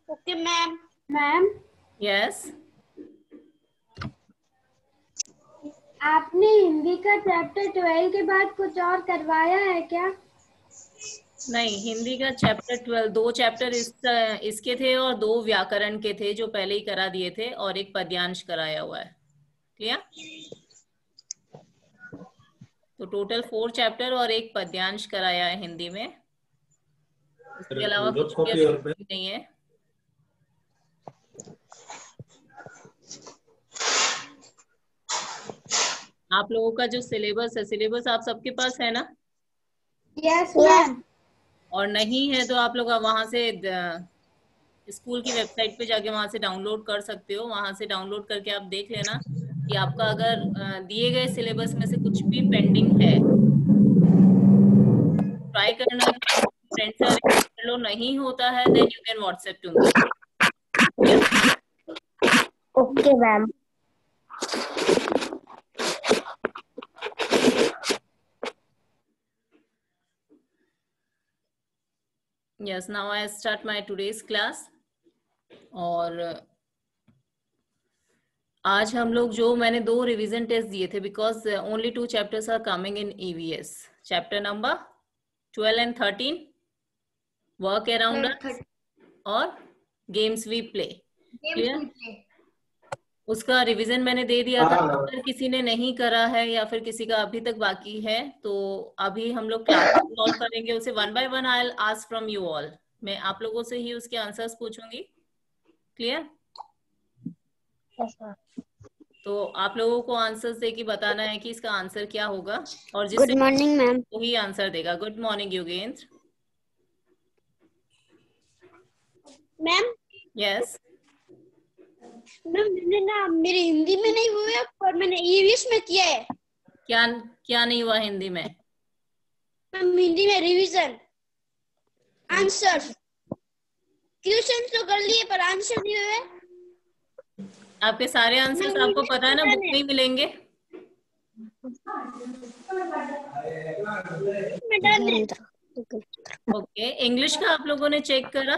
Okay ma'am. Ma'am yes, आपने हिंदी का chapter 12 के बाद कुछ और करवाया है क्या? नहीं, हिंदी का चैप्टर 12, 2 चैप्टर इसके थे और 2 व्याकरण के थे जो पहले ही करा दिए थे, और एक पद्यांश कराया हुआ है। क्लियर? तो टोटल 4 चैप्टर और एक पद्यांश कराया है हिंदी में। इसके अलावा कुछ भी अभी नहीं है। आप लोगों का जो सिलेबस है, सिलेबस आप सबके पास है ना? Yes ma'am. और नहीं है तो आप लोग वहां से स्कूल की वेबसाइट पे जाके वहां से डाउनलोड कर सकते हो। वहां से डाउनलोड करके आप देख लेना कि आपका अगर दिए गए सिलेबस में से कुछ भी पेंडिंग है, ट्राई करना कि फ्रेंड से अरेंज कर लो। नहीं होता है then you can WhatsApp to me. Okay ma'am. Yes, now I start my today's class. और आज हम लोग जो मैंने 2 रिवीजन टेस्ट दिए थे, because only 2 chapters are coming in EVS, chapter number 12 and 13, work around us और गेम्स वी प्ले। क्लियर? उसका रिवीजन मैंने दे दिया था। अगर किसी ने नहीं करा है या फिर किसी का अभी तक बाकी है, तो अभी हम लोग क्लास सॉल्व करेंगे उसे one by one. I will ask from you all. मैं आप लोगों से ही उसके आंसर्स पूछूंगी। क्लियर? तो आप लोगों को आंसर्स दे के बताना है कि इसका आंसर क्या होगा, और जिससे गुड मॉर्निंग मैम। वही आंसर देगा। Good morning Yogendra. Ma'am yes, ma'am मैंने ना मेरे हिंदी में नहीं हुआ पर मैंने ईवीएस में किया है। क्या क्या नहीं हुआ हिंदी में? मैम हिंदी में रिवीजन, आंसर, क्वेश्चन तो कर लिए पर आंसर नहीं हुए। आपके सारे आंसर्स आपको पता है ना, बुक में ही मिलेंगे। ओके, इंग्लिश का आप लोगों ने चेक करा?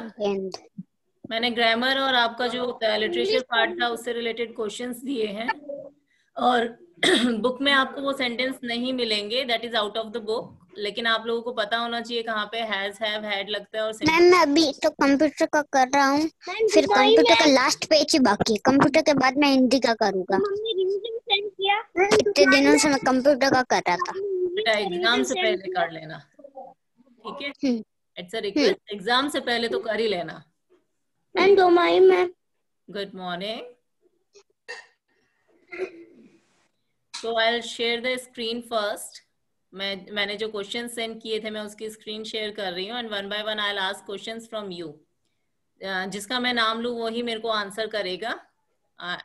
मैंने ग्रामर और आपका जो लिटरेचर पार्ट था उससे रिलेटेड क्वेश्चंस दिए हैं, और बुक में आपको वो सेंटेंस नहीं मिलेंगे, that is out of the book. लेकिन आप लोगों को पता होना चाहिए कहाँ पे हैज, हैव, हैड लगता है। और मैम मैं अभी तो कंप्यूटर का कर रहा हूँ, फिर कंप्यूटर का लास्ट पेज ही बाकी है। कंप्यूटर के बाद मैं हिंदी का करूँगा। मम्मी रिवीजन सेंड किया। इतने दिनों से मैं कंप्यूटर का कर रहा था। बेटा एग्जाम से पहले कर लेना, ठीक है? इट्स अ रिक्वेस्ट, एग्जाम से पहले तो कर ही लेना। And do my ma'am. Good morning. So I'll share the screen first. मैंने जो क्वेश्चन सेंड किए थे मैं उसकी स्क्रीन शेयर कर रही हूँ, and one by one I'll ask questions from you. जिसका मैं नाम लूँ वही मेरे को आंसर करेगा,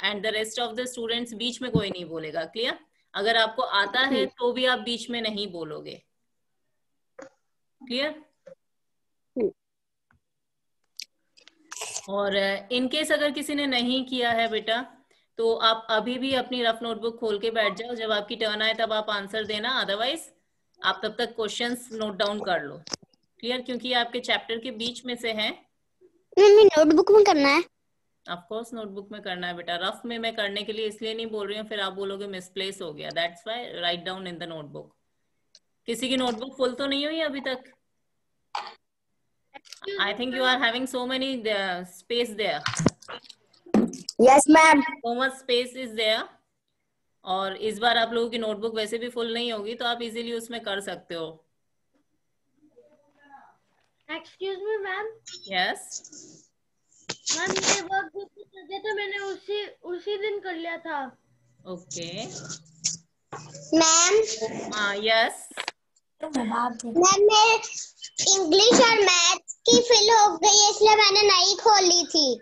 and the rest of the students बीच में कोई नहीं बोलेगा। क्लियर? अगर आपको आता है तो भी आप बीच में नहीं बोलोगे। क्लियर? और इन केस अगर किसी ने नहीं किया है बेटा, तो आप अभी भी अपनी रफ नोटबुक खोल के बैठ जाओ। जब आपकी टर्न आए तब आप आंसर देना, अदरवाइज आप तब तक क्वेश्चंस नोट डाउन कर लो। क्लियर? क्योंकि ये आपके चैप्टर के बीच में से हैं। नोटबुक में करना है? ऑफ कोर्स नोटबुक में करना है बेटा। रफ में मैं करने के लिए इसलिए नहीं बोल रही हूँ, फिर आप बोलोगे मिसप्लेस हो गया। That's why write down in the notebook. किसी की नोटबुक फुल तो नहीं हुई अभी तक? I think you are having so many space there. Yes ma'am. So much space is there. और इस बार आप लोगों की नोटबुक वैसे भी फुल नहीं होगी, तो आप इजीली उसमें कर सकते हो। Excuse me ma'am. Yes, ma'am ये वर्क जो दिया था मैंने उसी दिन कर लिया था। Okay ma'am yes. मैं इंग्लिश और मैथ्स की फिल हो गई है, इसलिए मैंने नई खोली थी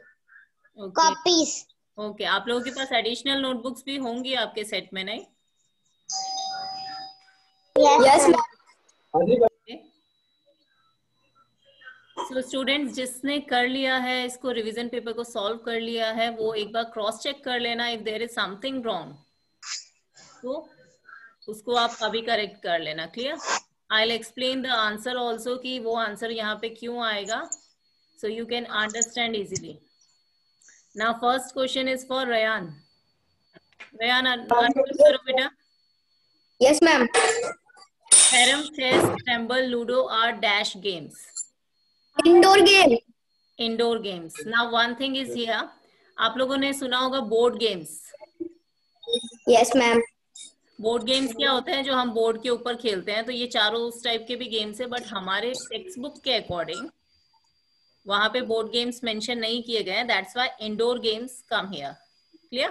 कॉपीज। ओके, आप लोगों के पास एडिशनल नोटबुक्स भी होंगी आपके सेट में, नहीं? Yes ma'am. सो स्टूडेंट्स, जिसने कर लिया है इसको, रिवीजन पेपर को सॉल्व कर लिया है, वो एक बार क्रॉस चेक कर लेना। If there is something wrong तो उसको आप अभी करेक्ट कर लेना। Clear? I'll explain the answer also कि वो आंसर यहाँ पे क्यों आएगा, so you can understand easily. Now first question is for Rayan. Rayan, unmute करो बेटा. Yes, ma'am. Carom, chess, scramble, ludo are dash games. Indoor game. Indoor games. Now one thing is here. आप लोगों ने सुना होगा board games. Yes, ma'am. Board games क्या होते हैं जो हम बोर्ड के ऊपर खेलते हैं, तो ये चारों उस टाइप के भी गेम्स है, बट हमारे टेक्स्ट बुक के अकॉर्डिंग वहां पे बोर्ड गेम्स मेंशन नहीं किए गए हैं. That's why indoor games come here. Clear?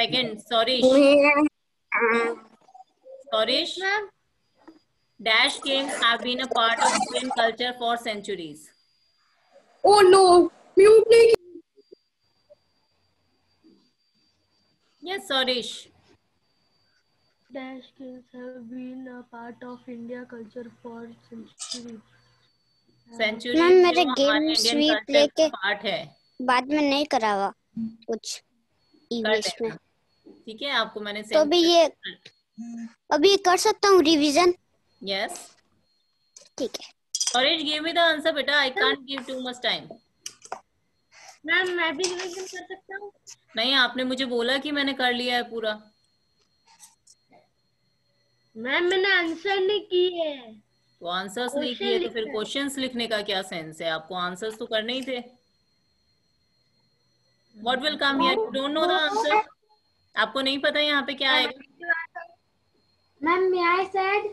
Second, Sorish, dash games have been a part of Indian culture for centuries. Oh no, mute. Yes, Sorish. Dash games have been a part of India culture for centuries. Centuries ma'am मेरे जो game हमारे Indian SVEEP culture लेके का part है. बाद में नहीं करा हुआ कुछ इंग्लिश में. ठीक है, आपको मैंने तो अभी कर सकता हूँ रिवीजन? यस. ठीक है. Sorish, give me the answer बेटा. I can't give too much time. Ma'am मैं भी रिवीजन कर सकता हूँ? नहीं, आपने मुझे बोला कि मैंने कर लिया है पूरा. मैम मैंने आंसर नहीं किए. तो आंसर्स नहीं किए तो फिर क्वेश्चंस लिखने का क्या सेंस है? आपको आंसर्स तो करने ही थे. What will come here? You don't know the answer? आपको नहीं पता यहाँ पे क्या आएगा? Ma'am may I said?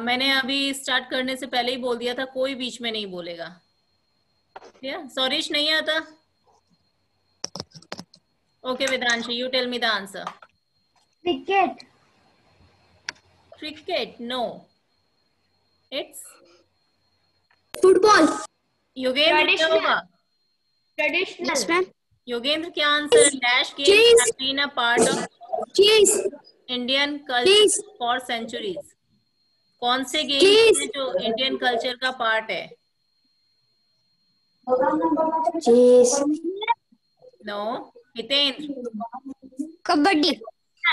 मैंने अभी स्टार्ट करने से पहले ही बोल दिया था, कोई बीच में नहीं बोलेगा. Sorish नहीं आता? Okay, Vedranshi, you tell me the answer. Cricket. Cricket? No. It's football. Yogendra क्या होगा? Traditional. Yes, ma'am. योगेंद्र क्या आंसर है? Dash games have been a part of Indian culture for centuries. कौन से गेम्स हैं जो इंडियन कल्चर का पार्ट है? नो. हितेंद्र. कबड्डी.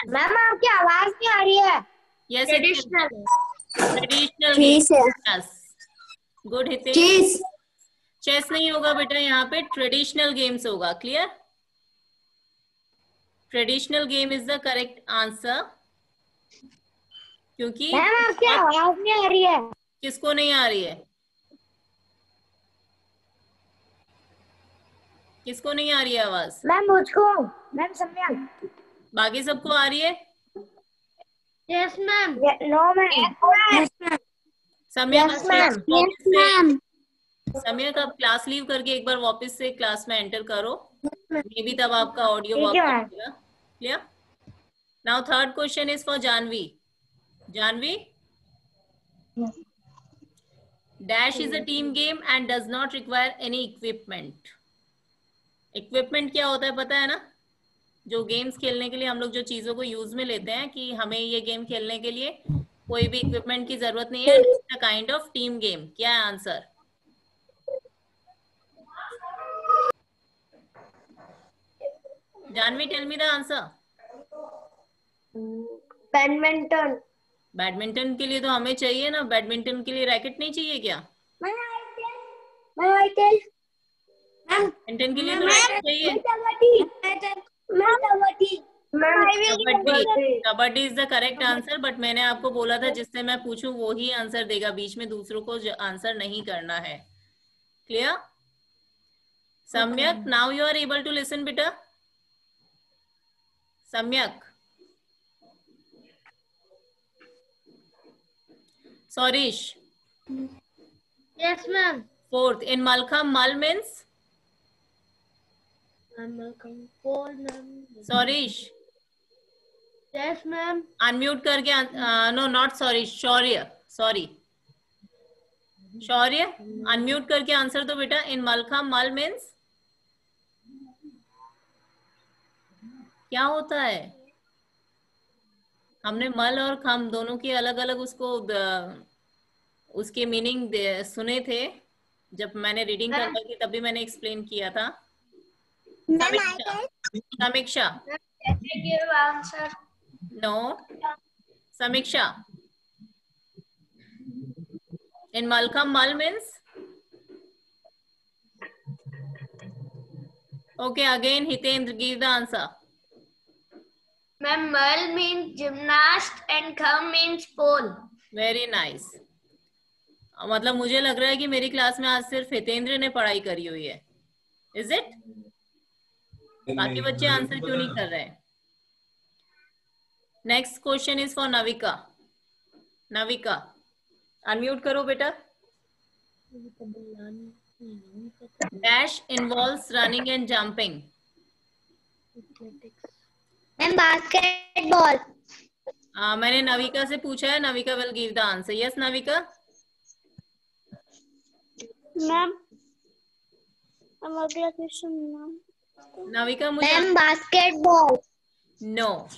मैम आपकी आवाज नहीं आ रही है. Yes, Traditional. Traditional games. Good Hitendra. Chess नहीं होगा बेटा, यहाँ पे ट्रेडिशनल गेम्स होगा. Clear? Traditional game is the correct answer. क्योंकि मैम आपकी आवाज नहीं आ रही है. किसको नहीं आ रही है? किसको नहीं आ रही है आवाज? मैम मुझको. मैम सम्यक. बाकी सबको आ रही है? Yes ma'am. No ma'am. Samyak आप क्लास लीव करके एक बार वापस से क्लास में एंटर करो. मे बी तब आपका ऑडियो वर्क करेगा. Clear? Now third question is for Janvi. Janvi, dash is a team game and does not require any equipment. Equipment क्या होता है पता है ना? जो गेम्स खेलने के लिए हम लोग जो चीजों को यूज में लेते हैं कि हमें ये गेम खेलने के लिए कोई भी इक्विपमेंट की जरूरत नहीं है. It's a kind of team game. क्या है answer? Janvi, tell me the answer. Badminton. Badminton के लिए तो हमें चाहिए ना. बैडमिंटन के लिए रैकेट नहीं चाहिए क्या? बैडमिंटन के लिए तो रैकेट चाहिए. Kabaddi is the correct answer. But मैंने आपको बोला था जिससे मैं पूछूं वो ही आंसर देगा. बीच में दूसरों को आंसर नहीं करना है. Clear? Samyak, now you are able to listen बेटा. Samyak. Sorish. Yes ma'am. Fourth, in Malkham, Mal means? Sorish. Yes ma'am. Unmute करके no not Sorish, Shaurya. Sorry. Shaurya, unmute करके आंसर दो बेटा. In Malkham, Mal means? क्या होता है? हमने मल और खम दोनों की अलग अलग उसके मीनिंग सुने थे जब मैंने रीडिंग करवाई थी. तभी मैंने एक्सप्लेन किया था. समीक्षा. No. Samiksha. In Malcolm, mal means? Okay, again Hitendra, give the answer. Ma'am, mal means gymnast and kham means pole. Very nice. मतलब मुझे लग रहा है कि मेरी क्लास में आज सिर्फ हितेंद्र ने पढ़ाई करी हुई है. Is it? बाकी बच्चे आंसर क्यों नहीं कर रहे हैं? Next question is for Navika. Navika, unmute करो बेटा. Dash involves running and jumping. Ma'am basketball. मैंने नविका से पूछा है. Navika will give the answer. Yes Navika. Ma'am अगला क्वेश्चन नविका मुझे. Ma'am basketball. No.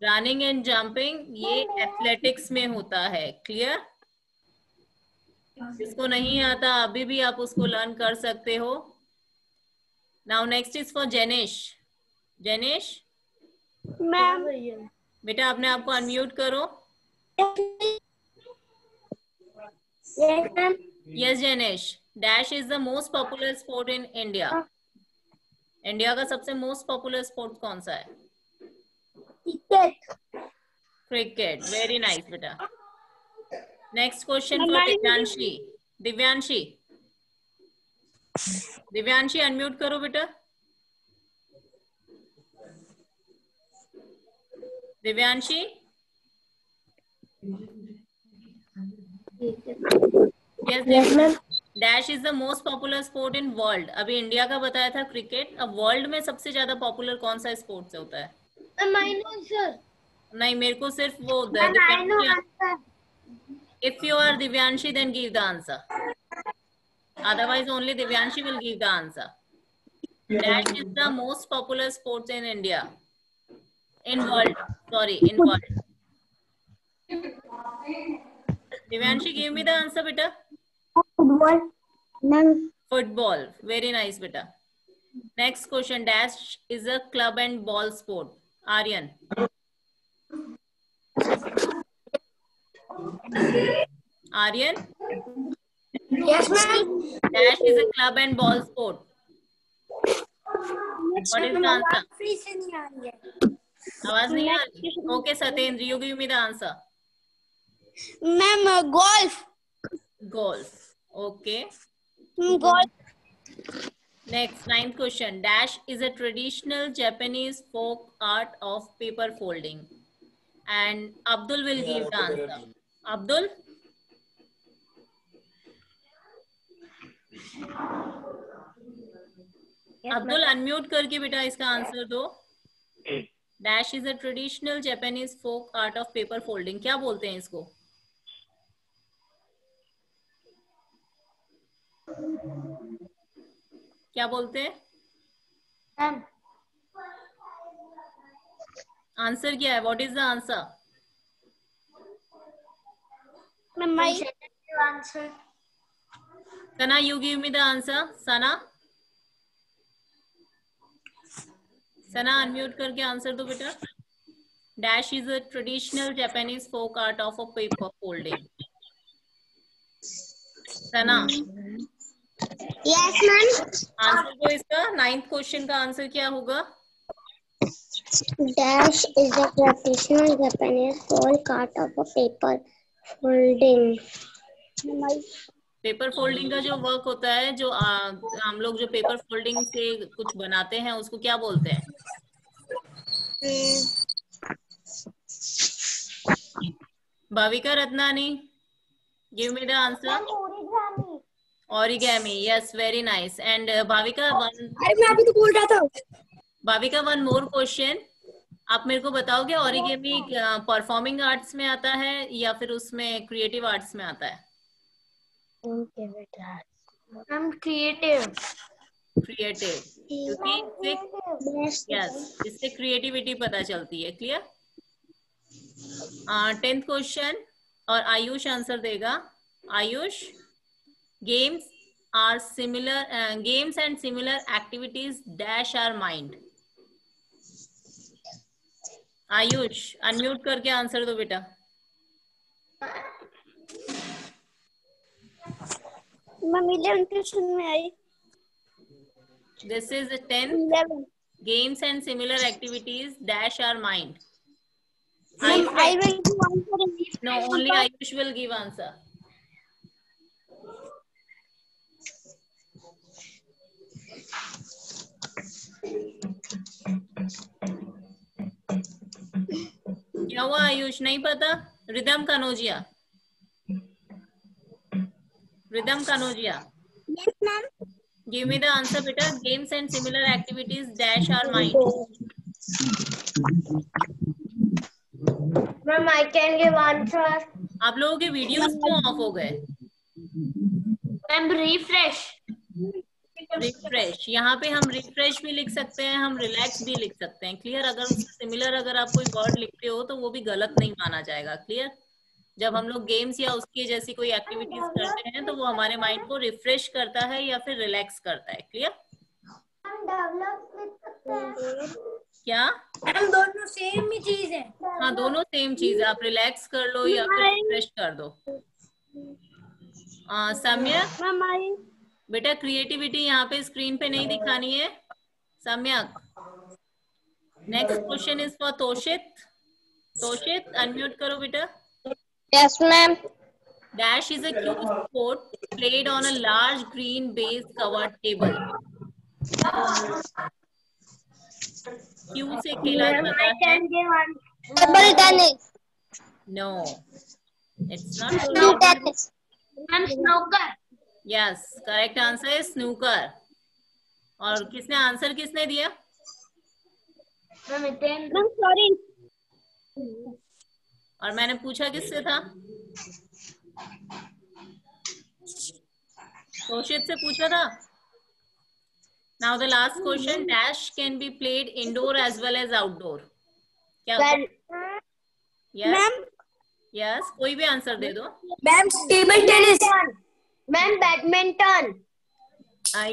Running and jumping ये एथलेटिक्स में होता है. क्लियर? जिसको नहीं आता अभी भी आप उसको लर्न कर सकते हो. Now next is for Jenesh. Jenesh ma'am बेटा अपने आप को अनम्यूट करो. Yes Jenesh. Dash is the most popular sport in India. India का सबसे मोस्ट पॉपुलर स्पोर्ट कौन सा है? क्रिकेट. वेरी नाइस बेटा. Next question for Divyanshi. Divyanshi. Divyanshi unmute करो बेटा. Divyanshi. Yes ma'am. Dash is the most popular sport in world. अभी इंडिया का बताया था क्रिकेट. अब वर्ल्ड में सबसे ज्यादा पॉपुलर कौन सा स्पोर्ट से होता है? नहीं मेरे को सिर्फ वो if you are Divyanshi then give the answer. Otherwise only Divyanshi will give the answer. Dash is the most popular sports in India. In world. Sorry in world. Divyanshi give me the answer बेटा. Football. Very nice beta. Next question. Dash is a club and ball sport. Aryan. Aryan. Yes, ma'am. Dash is a club and ball sport. What is the answer? आवाज नहीं आ रही. Okay, Satyendra, you give me the answer. Ma'am golf. Golf. Okay. Golf. Next, ninth question. Dash is a traditional Japanese folk art of paper folding. And Abdul will give the answer. Abdul? Abdul, unmute करके बेटा इसका answer दो. Dash is a traditional Japanese folk art of paper folding. क्या बोलते हैं इसको? क्या बोलते हैं? आंसर क्या है? What is the answer? Sana, you give me the answer. Sana. Sana unmute करके आंसर दो बेटा. Dash is a traditional Japanese folk art of a paper folding. Sana. Yes ma'am. Answer दो इसका. नाइन्थ क्वेश्चन का आंसर क्या होगा? Dash is a traditional Japanese folk art of a paper folding. Paper folding का जो work होता है, जो हम लोग जो पेपर फोल्डिंग से कुछ बनाते हैं उसको क्या बोलते हैं? Bhavika Ratnani, give me the answer. Origami. Yes, very nice. And Bhavika, मैं अभी तो बोल रहा था. Bhavika, one more question. आप मेरे को बताओगे ओरिगेमी परफॉर्मिंग आर्ट्स में आता है या फिर उसमें क्रिएटिव आर्ट्स में आता है? क्रिएटिव. क्रिएटिव. क्योंकि इससे क्रिएटिविटी पता चलती है. क्लियर? 10th क्वेश्चन और आयुष आंसर देगा. Ayush. Games are similar. Games and similar activities dash our mind. Ayush unmute करके आंसर दो बेटा। मैम 11 क्वेश्चन में आई। This is the 10th. 11 Games and similar activities dash our mind. Ma'am, I will give answer in this. No, only Ayush will give answer. क्या हुआ आयुष, नहीं पता? Rhythm Kanojia, rhythm Kanojia, Yes, ma'am. give me the answer बेटा. Games and similar activities dash our mind. Ma'am, I can give answer. आप लोगों के videos क्यों of हो गए? Ma'am, refresh. रिफ्रेश, यहाँ पे हम रिफ्रेश भी लिख सकते हैं, हम रिलैक्स भी लिख सकते हैं. क्लियर? अगर उससे सिमिलर अगर आप कोई वर्ड लिखते हो तो वो भी गलत नहीं माना जाएगा. क्लियर? जब हम लोग गेम्स या उसकी जैसी कोई एक्टिविटीज करते हैं तो वो हमारे माइंड को रिफ्रेश करता है या फिर रिलैक्स करता है. क्लियर? क्या? मैम दोनों सेम ही चीज है. हाँ, दोनों सेम चीज है. आप रिलैक्स कर लो या फिर रिफ्रेश कर दो. सम्यक मैम आई. बेटा क्रिएटिविटी यहाँ पे स्क्रीन पे नहीं दिखानी है. Samyak. Next question is for Toshit. Toshit unmute करो बेटा. Yes, ma'am. Dash is a cue sport played on a large green base covered table. Cue से खेला जाता है. Table tennis. No, it's not. Table tennis. Ma'am, snooker. Yes, correct answer is snooker. और किसने answer किसने दिया? Ma'am, Iten. Ma'am sorry. और मैंने पूछा किससे था? तोशित से पूछा था. Now the last question. Dash can be played indoor as well as outdoor. क्या? Yes. Ma'am Yes. कोई भी आंसर दे दो. Ma'am table tennis. Ma'am, badminton.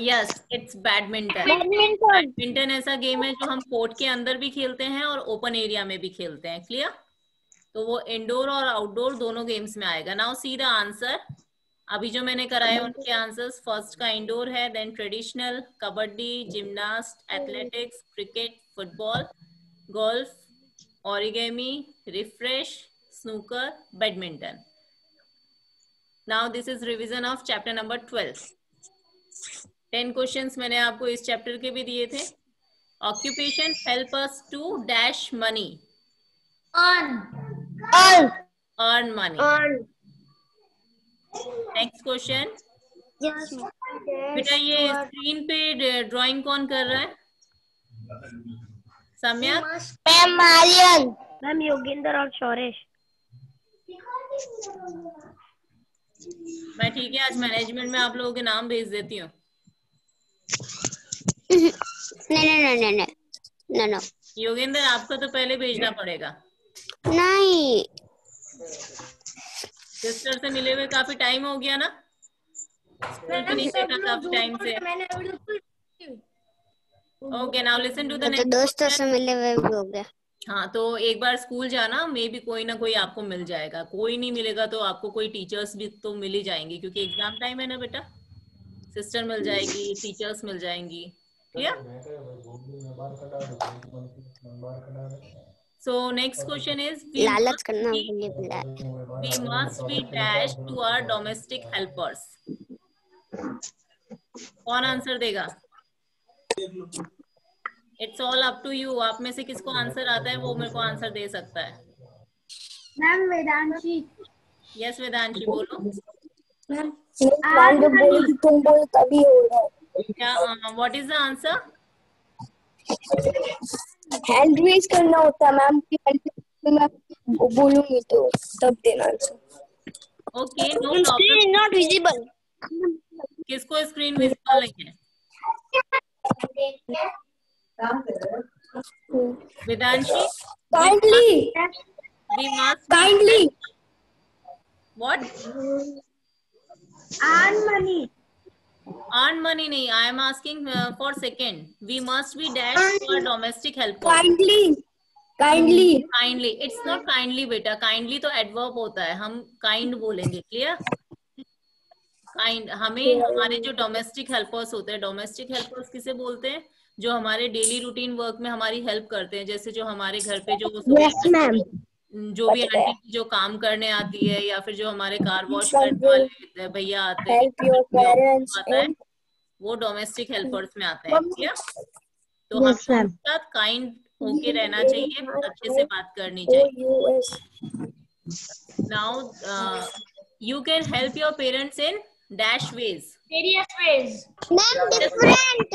Yes, it's badminton. Badminton. Badminton ऐसा गेम है जो हम कोर्ट के अंदर भी खेलते हैं और ओपन एरिया में भी खेलते हैं. क्लियर? तो वो इंडोर और आउटडोर दोनों गेम्स में आएगा. Now see the answer. अभी जो मैंने कराए उनके आंसर्स. फर्स्ट का इंडोर है, then traditional, kabaddi, gymnast, athletics, cricket, football, golf, origami, refresh, snooker, badminton. Now this is revision of chapter number 12. 10 questions मैंने आपको इस चैप्टर के भी दिए थे. Occupation help us to dash money. Earn money. Next question. बेटा ये स्क्रीन पे ड्राइंग कौन कर रहा है? सम्यक. Ma'am, Marian. मैम योगेंद्र और शौरेश. मैं ठीक है, आज मैनेजमेंट में आप लोगों के नाम भेज देती हूँ. No. योगेंद्र आपका तो पहले भेजना पड़ेगा. नहीं. सिस्टर से मिले हुए काफी टाइम हो गया ना? स्कूल भी नहीं देखा काफी टाइम से. Okay, now listen to the तो नेक्स्ट. दोस्तों से मिले हुए भी हो गया. हाँ, तो एक बार स्कूल जाना, मे भी कोई ना कोई आपको मिल जाएगा. कोई नहीं मिलेगा तो आपको कोई टीचर्स भी तो मिल ही जाएंगी, क्योंकि एग्जाम टाइम है ना बेटा. सिस्टर मिल जाएगी, टीचर्स मिल जाएंगी. Clear? So next question is, लालच करना भूलिए बिल्ला. we must be dash to our domestic helpers. कौन आंसर देगा? It's all up to you. आप में से किसको आंसर आता है वो मेरे को आंसर दे सकता है. मैम वेदांशी. Yes, वेदांशी बोलो. तुम बोल तभी होगा. क्या? What is the answer? Hand raise करना होता है मैम. मैं बोलूंगी तो तब देना answer. Okay, no problem. Screen not visible. किसको स्क्रीन विजिबल नहीं है? Vedanshi. Kindly. We must kindly. what? Earn money. Earn money नहीं. I am asking for second. We must be dash to our domestic helpers. Kindly. Kindly kindly, it's not kindly बेटा, kindly तो adverb होता है, हम kind बोलेंगे, clear. Kind, हमें हमारे जो डोमेस्टिक हेल्पर्स होते हैं, डोमेस्टिक हेल्पर्स किसे बोलते हैं, जो हमारे डेली रूटीन वर्क में हमारी हेल्प करते हैं, जैसे जो हमारे घर पे जो जो भी आंटी जो काम करने आती है, या फिर जो हमारे कार वॉश करने वाले भैया आते हैं, वो डोमेस्टिक हेल्पर्स में आते हैं, क्लियर। तो हमें उनके साथ काइंड होके रहना चाहिए, अच्छे से बात करनी चाहिए। Now you can help your parents in dash ways. Various ways. Ma'am different.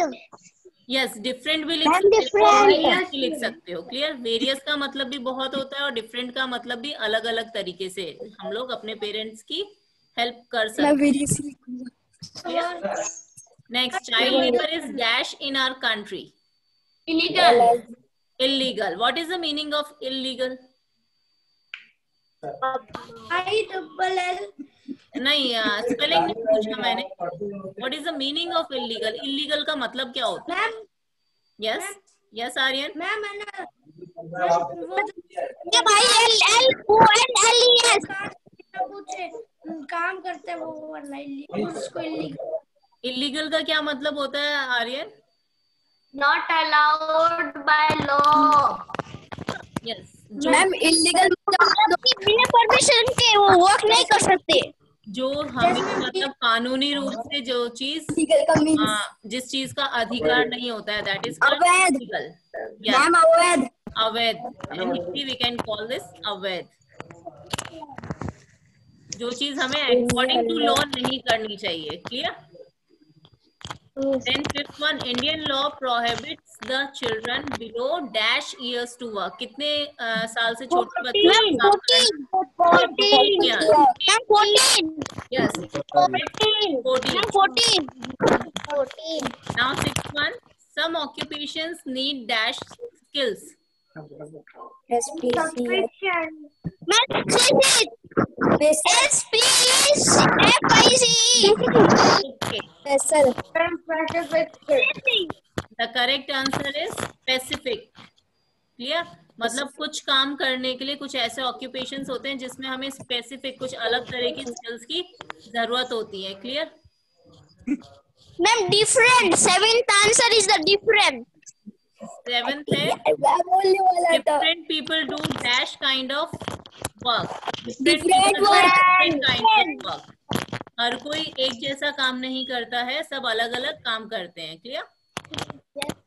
Yes, different भी लिख सकते हो, various भी लिख सकते हो, क्लियर। वेरियस का मतलब भी बहुत होता है और डिफरेंट का मतलब भी अलग अलग तरीके से हम लोग अपने पेरेंट्स की हेल्प कर सकते हैं। Next, child labour is dash in our country. Illegal. Illegal. What is the meaning of illegal? नहीं, स्पेलिंग नहीं पूछा मैंने। What is the meaning of illegal? Illegal का मतलब क्या होता है? Yes, yes Aryan. मैम भाई LLONLES कुछ काम करते हैं वो उसको इलीगल का क्या मतलब होता है Aryan? Not allowed by law. Yes. Ma'am illegal बिना परमिशन के वो वर्क नहीं कर सकते। जो हमें मतलब कानूनी रूप से जो चीज जिस चीज का अधिकार नहीं होता है, दैट इज अवैध। इलीगल। मैम अवैध। अवैध, in Hindi we can call this अवैध। जो चीज हमें अकॉर्डिंग टू लॉ नहीं करनी चाहिए, clear. Then fifth one, Indian law prohibits the children below dash years to work. कितने साल से छोटे बच्चे काम करना? 14 years. Yes. 14. Now sixth one, some occupations need dash skills. Okay. The correct answer is specific. Clear? मतलब कुछ काम करने के लिए कुछ ऐसे ऑक्यूपेशंस होते हैं जिसमें हमें स्पेसिफिक कुछ अलग तरह की स्किल्स की जरूरत होती है, clear. Ma'am different, seventh answer is the different. Seventh है different people do dash kind of work. Different kind of work. हर कोई एक जैसा काम नहीं करता है, सब अलग अलग काम करते हैं, clear.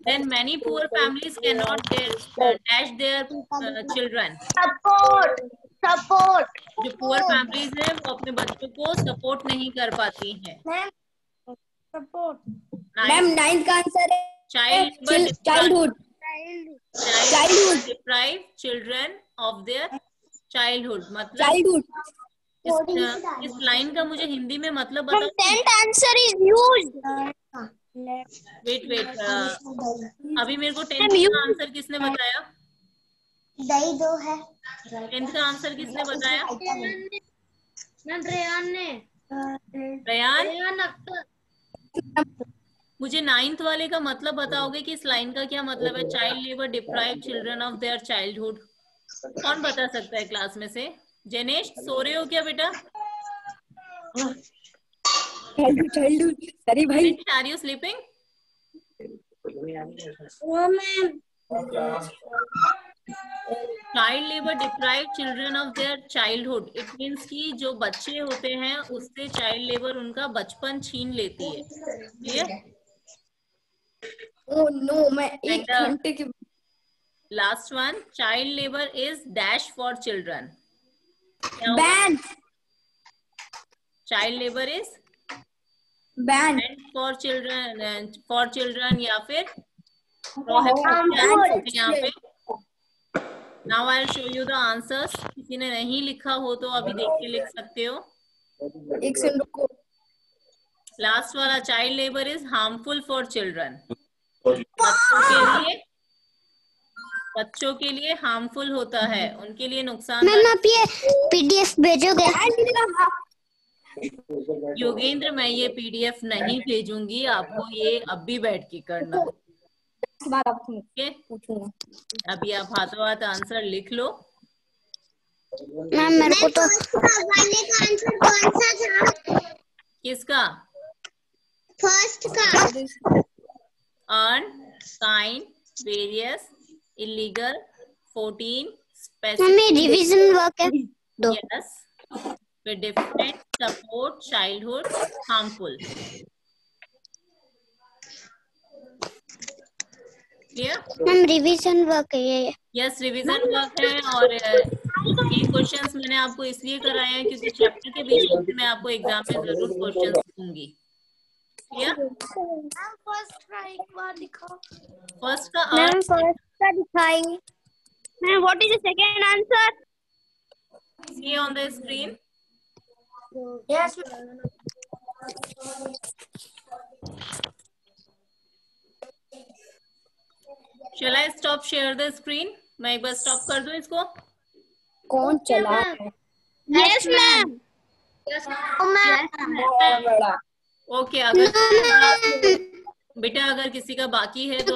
Then many poor families cannot dash their children. Support जो पुअर फैमिलीज हैं वो अपने बच्चों को सपोर्ट नहीं कर पाती हैं। मैम नाइन्थ का आंसर है childhood deprive children of their childhood. मतलब इस लाइन का मुझे हिंदी में मतलब बताओ। Tenth answer is used. Wait अभी मेरे को 10th का आंसर किसने बताया? दही दो है। 10th का आंसर किसने बताया? रेयान ने। रेयान मुझे 9th वाले का मतलब बताओगे कि इस लाइन का क्या मतलब है? Child labour deprive children of their childhood. कौन बता सकता है क्लास में से? जनेश सो रहे हो क्या बेटा? चाइल्डहुड अरे भाई are you sleeping? Child labour deprive children of their childhood. It means कि जो बच्चे होते हैं उससे चाइल्ड लेबर उनका बचपन छीन लेती है, क्लियर। ओह नो, मैं एक घंटे के last one, child labour is dash for children. Ban. Child labour is ban for children या फिर यहाँ पे। Now I will show you the answers. किसी ने नहीं लिखा हो तो अभी देख के लिख सकते हो। एक सेकंड रुको। लास्ट वाला, child labour is harmful for children. बच्चों के लिए हार्मफुल होता है, उनके लिए नुकसान। मैम आप ये पीडीएफ भेजोगे? योगेंद्र मैं ये पीडीएफ नहीं भेजूंगी आपको, ये अब भी बैठ के करना। सवाल अब ओके, पूछूंगा। अभी आप हाथों हाथ आंसर लिख लो। मैम मेरे को तो वाले का आंसर कौन सा था? किसका? फर्स्ट का। Earn, kind, various, illegal, 14, mummy specific, revision work है। Yes, with different, support, childhood, harmful. Clear? Ma'am revision work है ये। यस, रिवीजन वर्क है। और ये क्वेश्चंस मैंने आपको इसलिए कराए हैं क्योंकि चैप्टर के बीच में मैं आपको एग्जाम में जरूर क्वेश्चंस दूंगी। क्लियर? फर्स्ट का मैम फर्स्ट का दिखाई। Ma'am what is the second answer? see on the screen. Yes Shall I stop share the screen? मैं एक बार स्टॉप कर दूं इसको? कौन चला है? Yes ma'am. ओके, अगर बेटा अगर किसी का बाकी है तो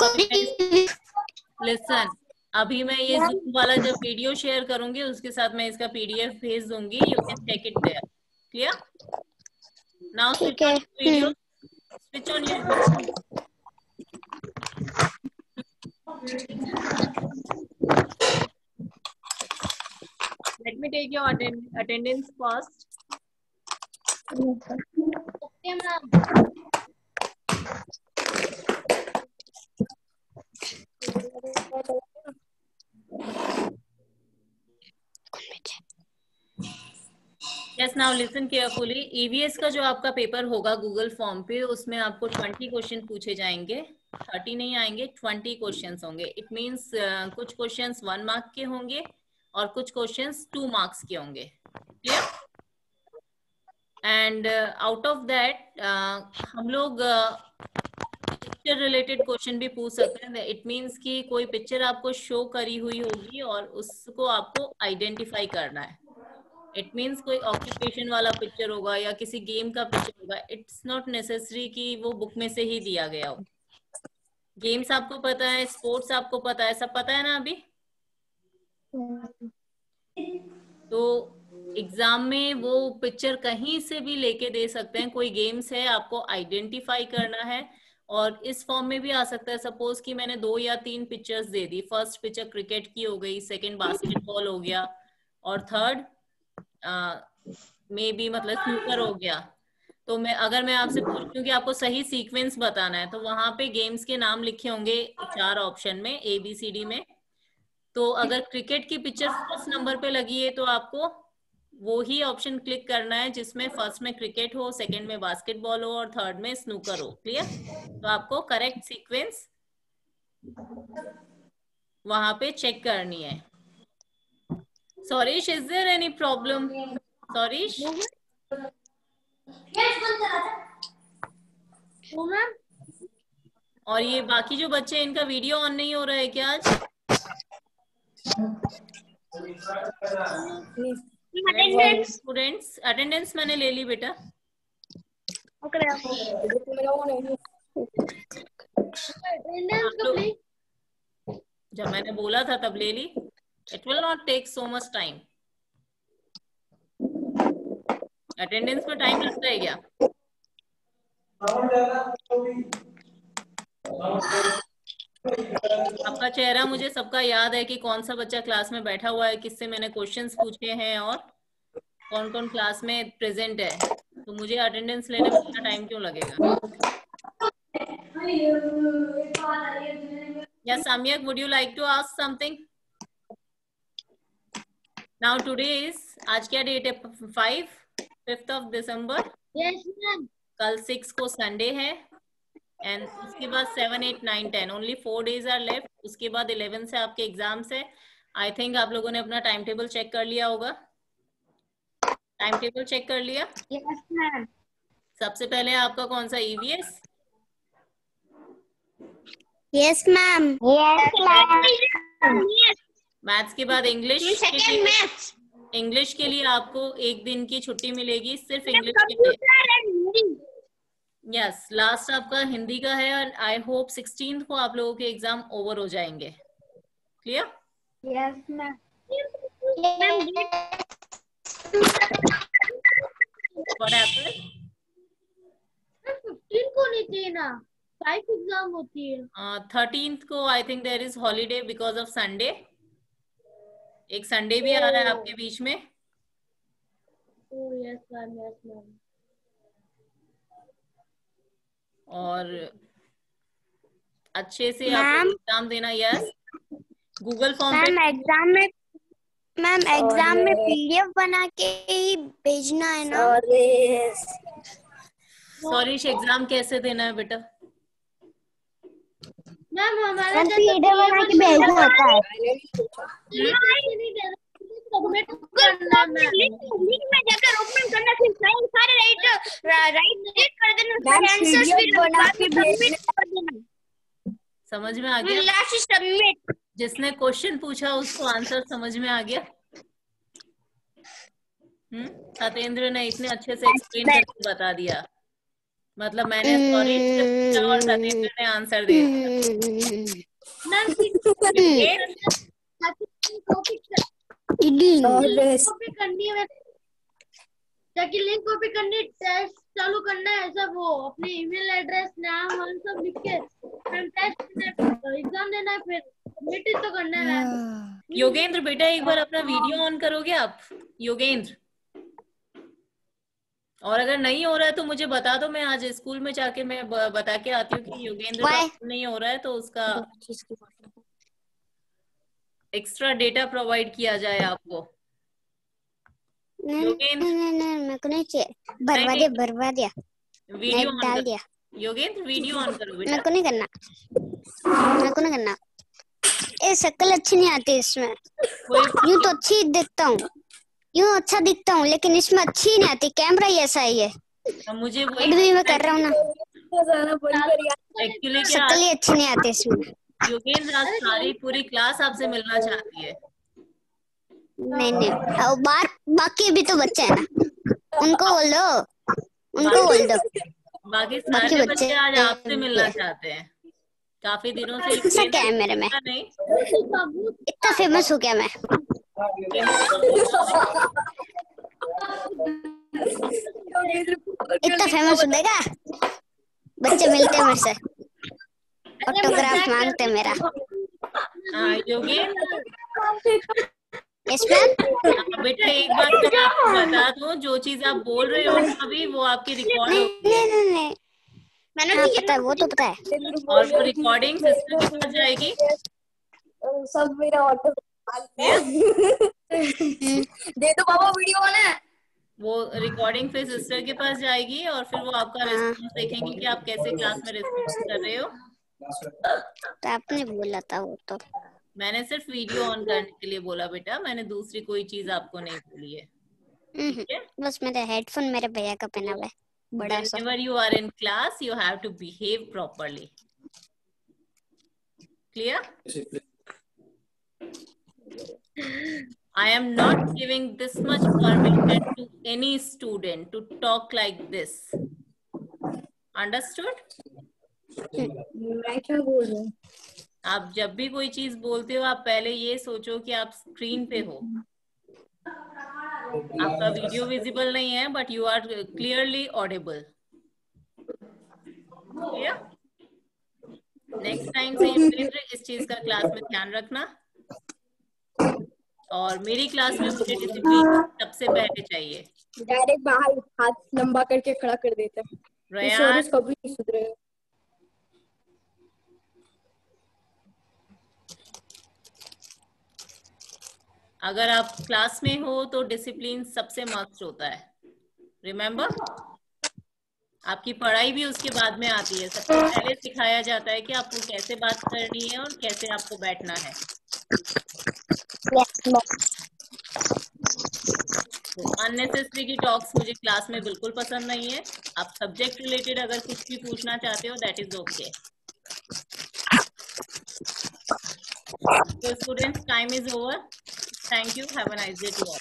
लिसन, अभी मैं ये जूम वाला जब वीडियो शेयर करूंगी उसके साथ मैं इसका पीडीएफ भेज दूंगी। You can take it there. Clear? Now switch on video, switch on your let me take your attendance first. Okay ma'am. Yes, now listen carefully. EVS का जो आपका पेपर होगा गूगल फॉर्म पे, उसमें आपको 20 क्वेश्चन पूछे जाएंगे। 30 नहीं आएंगे, 20 क्वेश्चंस होंगे। इट मींस कुछ क्वेश्चंस 1 मार्क के होंगे और कुछ क्वेश्चंस 2 मार्क्स के होंगे। Clear? And out of that हम लोग पिक्चर रिलेटेड क्वेश्चन भी पूछ सकते हैं। इट मींस कि कोई पिक्चर आपको शो करी हुई होगी और उसको आपको आइडेंटिफाई करना है। इट मीन्स कोई ऑक्यूपेशन वाला पिक्चर होगा या किसी गेम का पिक्चर होगा। इट्स नॉट नेसेसरी कि वो बुक में से ही दिया गया हो। गेम्स आपको पता है, स्पोर्ट्स आपको पता है, सब पता है ना अभी? तो एग्जाम में वो पिक्चर कहीं से भी लेके दे सकते हैं। कोई गेम्स है, आपको आइडेंटिफाई करना है और इस फॉर्म में भी आ सकता है। सपोज कि मैंने 2 या 3 पिक्चर्स दे दी। फर्स्ट पिक्चर क्रिकेट की हो गई, सेकंड बास्केटबॉल हो गया और थर्ड मे बी मतलब स्नूकर हो गया। तो अगर मैं आपसे पूछूं कि आपको सही सीक्वेंस बताना है तो वहां पे गेम्स के नाम लिखे होंगे 4 ऑप्शन में, ABCD में। तो अगर क्रिकेट की पिक्चर फर्स्ट नंबर पे लगी है तो आपको वो ही ऑप्शन क्लिक करना है जिसमें फर्स्ट में क्रिकेट हो, सेकंड में बास्केटबॉल हो और थर्ड में स्नूकर हो। क्लियर? तो आपको करेक्ट सीक्वेंस वहां पे चेक करनी है। Sorish, is there any problem? Sorish? और ये बाकी जो बच्चे, इनका वीडियो ऑन नहीं हो रहा है क्या आज? स्टूडेंट्स अटेंडेंस मैंने ले ली बेटा। जब मैंने बोला था तब ले ली। It will not take so much time. Attendance में टाइम लगता है क्या? आपका चेहरा मुझे सबका याद है कि कौन सा बच्चा क्लास में बैठा हुआ है, किससे मैंने क्वेश्चंस पूछे हैं और कौन कौन क्लास में प्रेजेंट है। तो मुझे अटेंडेंस लेने में इतना टाइम क्यों लगेगा? Yes, Samyak, would you like to ask something? Now today is, आज क्या डेट है? 5th of December. Yes ma'am. कल 6 को संडे है एंड उसके बाद 7, 8, 9, 10 ओनली 4 days आर लेफ्ट। उसके बाद 11 से आपके एग्जाम्स है। आई थिंक आप लोगों ने अपना टाइम टेबल चेक कर लिया होगा। टाइम टेबल चेक कर लिया? Yes ma'am. सबसे पहले आपका कौन सा EVS? Yes ma'am. मैथ्स के बाद इंग्लिश। Second maths. इंग्लिश के लिए आपको 1 दिन की छुट्टी मिलेगी सिर्फ इंग्लिश के लिए। यस, लास्ट आपका हिंदी का है और आई होप 16th को आप लोगों के एग्जाम ओवर हो जाएंगे। Clear? Yes ma'am. What happened? 15 को नहीं थी ना, 5 एग्जाम होती है। 13th को I think there is holiday because of Sunday. एक संडे भी आ रहा है आपके बीच में। Oh yes ma'am, yes ma'am. और अच्छे से आप एग्जाम देना। यस, गूगल फॉर्म पे मैम एग्जाम में पीडीएफ बना के ही भेजना है ना? सॉरी, एग्जाम कैसे देना है बेटा? मैम हमारा पीडीएफ बना के भेजना होता है। सबमिट करना है, लिंक में जाकर ओपन करना, फिर सारे राइट क्लिक कर देना, आंसर्स फिर बना के भेजना। समझ में आ गया? Last submit. जिसने क्वेश्चन पूछा उसको आंसर समझ में आ गया? सत्येंद्र ने इतने अच्छे से एक्सप्लेन करके बता दिया। मतलब मैंने सॉरी पूछा और सत्येंद्र ने आंसर दे दिया। कॉपी करनी है, ताकि लिंक कॉपी करनी, टेस्ट चालू करना है, सब वो अपने ईमेल एड्रेस, नाम और सब लिख के टेस्ट एग्जाम देना है, फिर सबमिट तो करना है। योगेंद्र बेटा एक बार अपना वीडियो ऑन करोगे आप? योगेंद्र, और अगर नहीं हो रहा है तो मुझे बता दो, मैं आज स्कूल में जाके मैं बता के आती हूँ कि योगेंद्र का नहीं हो रहा है तो उसका एक्स्ट्रा डेटा प्रोवाइड किया जाए आपको। योगेंद्र मेरे को नहीं चाहिए, भरवा दिया वीडियो ऑन डाल दिया। योगेंद्र वीडियो ऑन करो बेटा। मेरे को नहीं करना। ये शक्ल अच्छी नहीं आती इसमें। यूं तो अच्छी दिखता हूँ, यूं अच्छा दिखता हूँ, लेकिन इसमें अच्छी नहीं आती। कैमरा ही ऐसा ही है। मुझे वही मैं कर रहा हूँ ना, एक्चुअली शक्ल ही अच्छी नहीं आती इसमें। योगेंद्र आज सारी पूरी क्लास आपसे मिलना चाहती है। नहीं और बाकी भी तो बच्चे हैं ना, उनको बोल दो। बाकी सारे बच्चे आज आपसे मिलना चाहते हैं। काफी दिनों से ऐसा क्या है मेरे में? नहीं इतना फेमस हो गया मैं? इतना फेमस हो देगा, बच्चे मिलते हैं मेरे से, ऑटोग्राफ मांगते हैं मेरा। Yogendra, yes ma'am. बेटा एक बात मैं आपको बता दूं, जो चीज आप बोल रहे हो अभी वो आपकी रिकॉर्ड होगी। नहीं मैंने पता है, वो तो पता है। और वो रिकॉर्डिंग सिस्टम के पास जाएगी। सब मेरा ऑटो दे दो पापा, वीडियो ऑन है। वो रिकॉर्डिंग फिर सिस्टर के पास जाएगी और फिर वो आपका रिस्पॉन्स देखेंगे कि आप कैसे क्लास में रिस्पॉन्स कर रहे हो। तो आपने बोला था वो तो। मैंने सिर्फ वीडियो ऑन करने के लिए बोला बेटा, मैंने दूसरी कोई चीज आपको नहीं बोली है। ठीक है? बस मेरा हेडफोन मेरे भैया का पहना हुआ है बड़ा सा। Whenever you are in class, you have to behave properly. Clear? I am not giving this much permission to any student to talk like this. Understood? मैं क्या बोल रही हूँ? आप जब भी कोई चीज बोलते हो आप पहले ये सोचो कि आप स्क्रीन पे हो। आपका वीडियो विजिबल नहीं है but you are clearly audible. Next time से योगेंद्र इस चीज का क्लास में ध्यान रखना। और मेरी क्लास में मुझे डिसिप्लिन सबसे पहले चाहिए। डायरेक्ट बाहर हाथ लंबा करके खड़ा कर देते हैं। रयान कभी नहीं सुधरेगा। अगर आप क्लास में हो तो डिसिप्लिन सबसे मस्ट होता है। रिमेम्बर, आपकी पढ़ाई भी उसके बाद में आती है। सबसे पहले सिखाया जाता है कि आपको कैसे बात करनी है और कैसे आपको बैठना है। तो अननेसेसरी की टॉक्स मुझे क्लास में बिल्कुल पसंद नहीं है। आप सब्जेक्ट रिलेटेड अगर कुछ भी पूछना चाहते हो that is okay. So students, time is over. Thank you. Have a nice day to all.